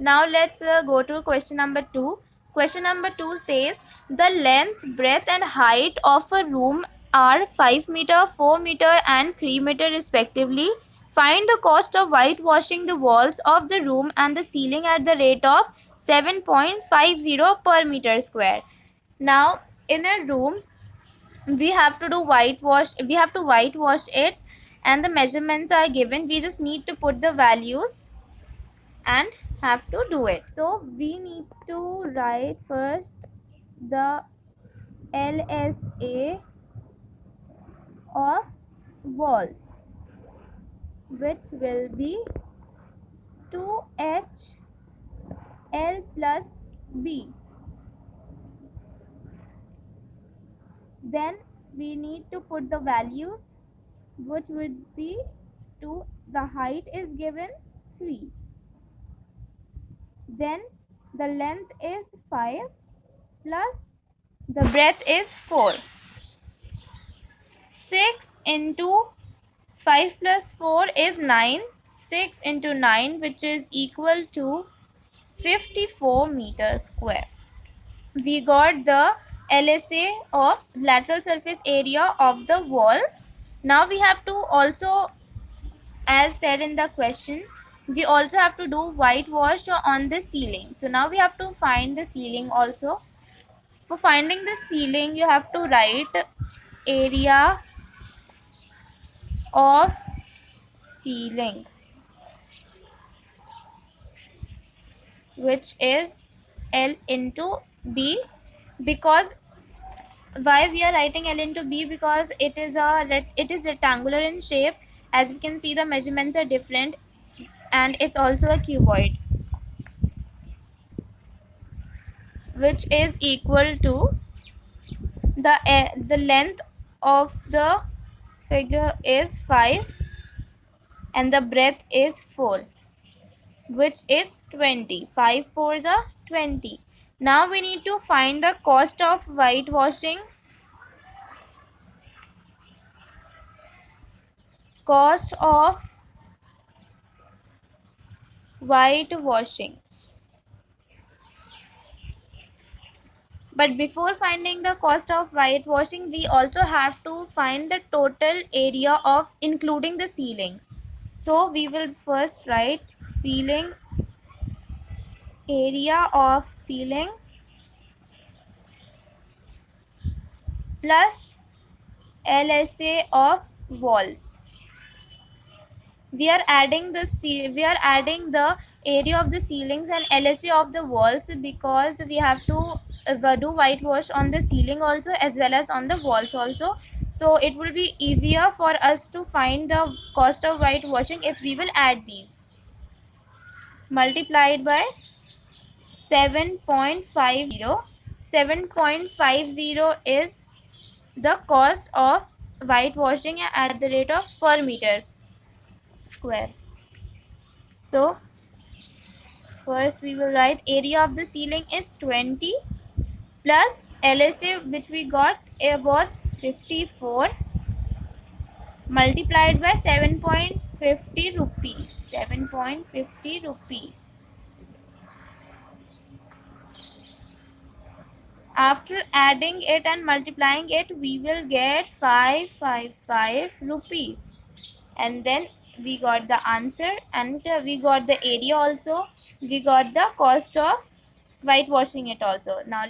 Now let's go to question number 2. Question number 2 says the length, breadth and height of a room are 5 meter, 4 meter and 3 meter respectively. Find the cost of whitewashing the walls of the room and the ceiling at the rate of 7.50 per meter square. Now in a room we have to whitewash it, and the measurements are given. We just need to put the values and have to do it. So we need to write first the LSA of walls, which will be 2H L plus B. Then we need to put the values, which would be 2. The height is given 3. Then the length is 5 plus the breadth is 4. 6 into 5 plus 4 is 9. 6 into 9, which is equal to 54 meters square. We got the LSA of lateral surface area of the walls. Now we have to also, as said in the question, we also have to do whitewash on the ceiling. So now we have to find the ceiling also. For finding the ceiling, you have to write area of ceiling, which is L into B. Because why we are writing L into B? Because it is rectangular in shape. As we can see, the measurements are different, and it's also a cuboid, which is equal to the length of the figure is 5 and the breadth is 4, which is 20. 5 fours are 20. Now we need to find the cost of whitewashing. Cost of whitewashing. But before finding the cost of whitewashing, we also have to find the total area of including the ceiling. So we will first write ceiling, area of ceiling plus LSA of walls. We are adding the area of the ceilings and LSA of the walls, because we have to do whitewash on the ceiling also as well as on the walls also. So it will be easier for us to find the cost of whitewashing if we will add these. Multiplied by 7.50. 7.50 is the cost of whitewashing at the rate of per meter square. So first we will write area of the ceiling is 20 plus LSA, which we got was 54, multiplied by 7.50 rupees. 7.50 rupees. After adding it and multiplying it, we will get 555 rupees. And then we got the answer, and we got the area also. We got the cost of whitewashing it also. Now